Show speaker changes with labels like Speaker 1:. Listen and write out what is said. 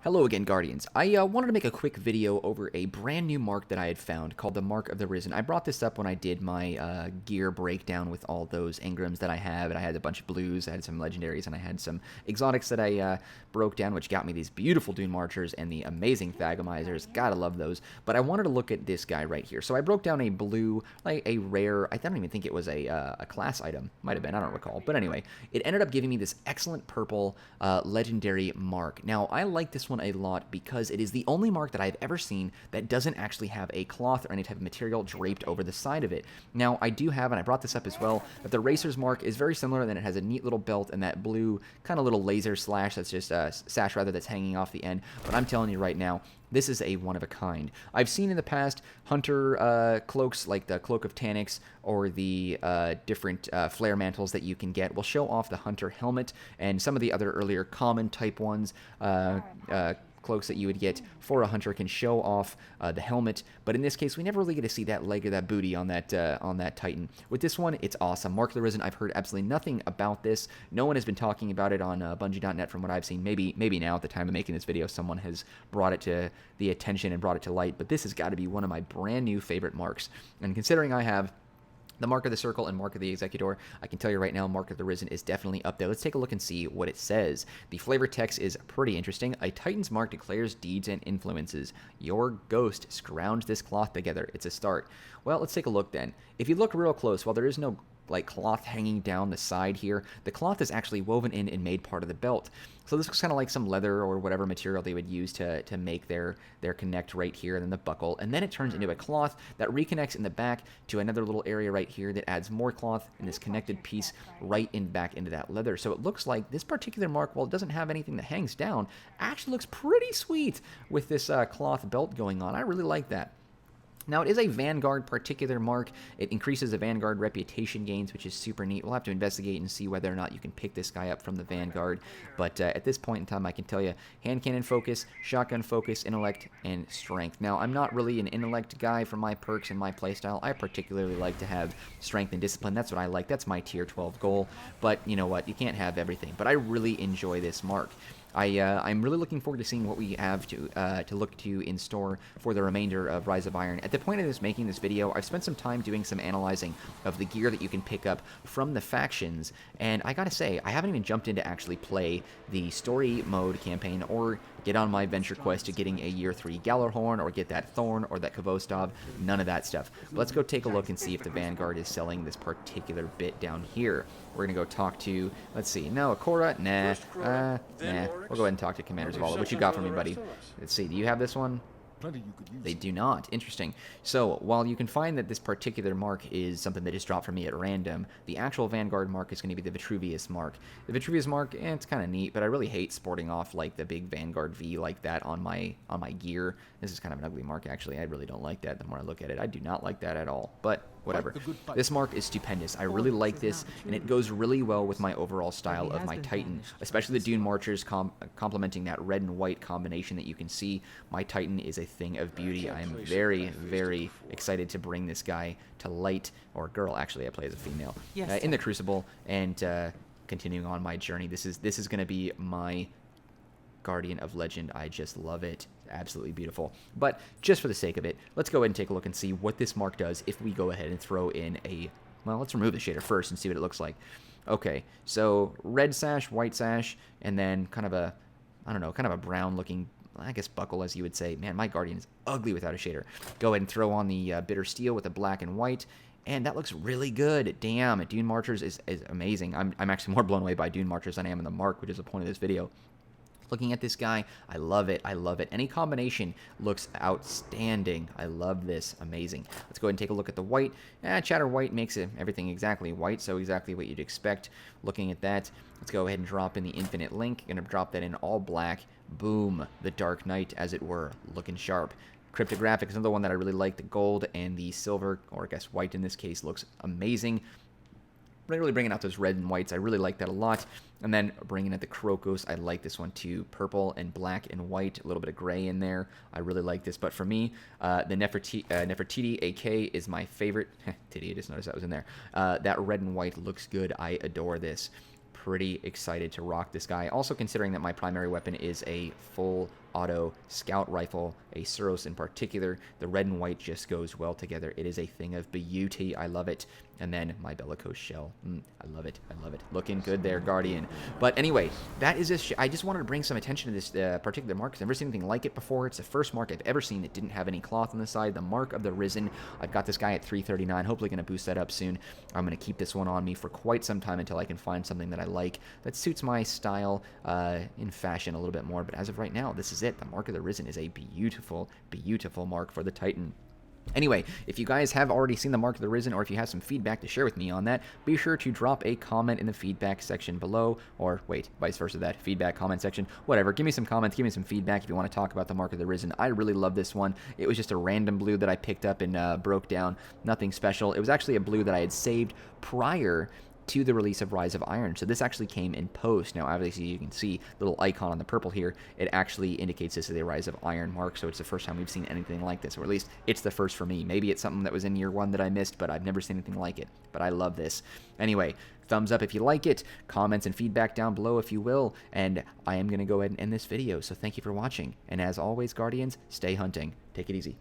Speaker 1: Hello again, Guardians. I wanted to make a quick video over a brand new mark that I had found called the Mark of the Risen. I brought this up when I did my gear breakdown with all those engrams that I have, and I had a bunch of blues, I had some legendaries, and I had some exotics that I broke down, which got me these beautiful Dune Marchers and the amazing Thagomizers. Gotta love those. But I wanted to look at this guy right here. So I broke down a blue, like a rare, I don't even think it was a class item. Might have been, I don't recall. But anyway, it ended up giving me this excellent purple legendary mark. Now, I like this one a lot because it is the only mark that I've ever seen that doesn't actually have a cloth or any type of material draped over the side of it. Now, I do have, and I brought this up as well, that the Racer's mark is very similar, and it has a neat little belt and that blue kind of little laser slash that's just sash rather that's hanging off the end. But I'm telling you right now, this is a one of a kind. I've seen in the past hunter cloaks like the Cloak of Taniks or the different flare mantles that you can get will show off the hunter helmet and some of the other earlier common type ones. Cloaks that you would get for a hunter can show off the helmet, but in this case, we never really get to see that leg or that booty on that Titan. With this one, it's awesome. Mark of the Risen, I've heard absolutely nothing about this. No one has been talking about it on Bungie.net from what I've seen. Maybe now at the time of making this video, someone has brought it to the attention and brought it to light, but this has got to be one of my brand new favorite marks. And considering I have the Mark of the Circle and Mark of the Executor, I can tell you right now, Mark of the Risen is definitely up there. Let's take a look and see what it says. The flavor text is pretty interesting. A Titan's mark declares deeds and influences. Your ghost scrounged this cloth together. It's a start. Well, let's take a look then. If you look real close, while there is no like cloth hanging down the side here, the cloth is actually woven in and made part of the belt. So this looks kind of like some leather or whatever material they would use to make their connect right here, and then the buckle, and then it turns into a cloth that reconnects in the back to another little area right here that adds more cloth in this connected piece right in back into that leather. So it looks like this particular mark, while it doesn't have anything that hangs down, actually looks pretty sweet with this cloth belt going on. I really like that. Now, it is a Vanguard particular mark. It increases the Vanguard reputation gains, which is super neat. We'll have to investigate and see whether or not you can pick this guy up from the Vanguard. But at this point in time, I can tell you, hand cannon focus, shotgun focus, intellect, and strength. Now, I'm not really an intellect guy for my perks and my playstyle. I particularly like to have strength and discipline. That's what I like. That's my tier 12 goal. But you know what? You can't have everything. But I really enjoy this mark. I'm really looking forward to seeing what we have to look to in store for the remainder of Rise of Iron. At the point of this making this video, I've spent some time doing some analyzing of the gear that you can pick up from the factions, and I gotta say, I haven't even jumped in to actually play the story mode campaign or get on my venture quest to getting a year 3 Gallarhorn or get that Thorn or that Kvostov, none of that stuff. But let's go take a look and see if the Vanguard is selling this particular bit down here. We're gonna go talk to, let's see, no, Akora, nah, nah. We'll go ahead and talk to Commander Zavala. What you got for me, buddy? Let's see, do you have this one? They do not. Interesting. So, while you can find that this particular mark is something that just dropped for me at random, the actual Vanguard mark is going to be the Vitruvius mark. The Vitruvius mark, it's kind of neat, but I really hate sporting off like the big Vanguard V like that on my gear. This is kind of an ugly mark, actually. I really don't like that the more I look at it. I do not like that at all, but whatever. This mark is stupendous. I really like this, and it goes really well with my overall style of my Titan, especially the Dune Marchers complementing that red and white combination that you can see. My Titan is a thing of beauty. I am very, very excited to bring this guy to light, or girl, actually, I play as a female, in the Crucible, and continuing on my journey. This is going to be my Guardian of Legend. I just love it. Absolutely beautiful. But just for the sake of it, let's go ahead and take a look and see what this mark does if we go ahead and throw in a, well, let's remove the shader first and see what it looks like. Okay, so red sash, white sash, and then kind of a, I don't know, kind of a brown looking, I guess, buckle, as you would say. Man, my Guardian is ugly without a shader. Go ahead and throw on the bitter steel with the black and white, and that looks really good. Damn, Dune Marchers is amazing. I'm actually more blown away by Dune Marchers than I am in the mark, which is the point of this video. Looking at this guy, I love it. I love it. Any combination looks outstanding. I love this. Amazing. Let's go ahead and take a look at the white. Chatter white makes everything exactly white, so exactly what you'd expect. Looking at that, let's go ahead and drop in the Infinite Link. Gonna drop that in all black. Boom. The Dark Knight, as it were. Looking sharp. Cryptographic is another one that I really like. The gold and the silver, or I guess white in this case, looks amazing. Really bringing out those red and whites. I really like that a lot. And then bringing out the Krokos. I like this one too. Purple and black and white. A little bit of gray in there. I really like this. But for me, the Nefertiti AK is my favorite. Titty, I just noticed that was in there. That red and white looks good. I adore this. Pretty excited to rock this guy. Also considering that my primary weapon is a full auto scout rifle, a Suros in particular. The red and white just goes well together. It is a thing of beauty. I love it. And then my bellicose shell. I love it. I love it. Looking good there, Guardian. But anyway, that is this. I just wanted to bring some attention to this particular mark because I've never seen anything like it before. It's the first mark I've ever seen that didn't have any cloth on the side. The Mark of the Risen. I've got this guy at 339. Hopefully going to boost that up soon. I'm going to keep this one on me for quite some time until I can find something that I like that suits my style in fashion a little bit more. But as of right now, this is it. The Mark of the Risen is a beautiful, beautiful mark for the Titan. Anyway, if you guys have already seen the Mark of the Risen, or if you have some feedback to share with me on that, be sure to drop a comment in the feedback section below, or wait, vice versa that, feedback, comment section, whatever. Give me some comments, give me some feedback if you want to talk about the Mark of the Risen. I really love this one. It was just a random blue that I picked up and broke down. Nothing special. It was actually a blue that I had saved prior to the release of Rise of Iron. So this actually came in post. Now, obviously, you can see the little icon on the purple here. It actually indicates this is a Rise of Iron mark, so it's the first time we've seen anything like this, or at least it's the first for me. Maybe it's something that was in year one that I missed, but I've never seen anything like it. But I love this. Anyway, thumbs up if you like it, comments and feedback down below if you will, and I am going to go ahead and end this video, so thank you for watching. And as always, Guardians, stay hunting. Take it easy.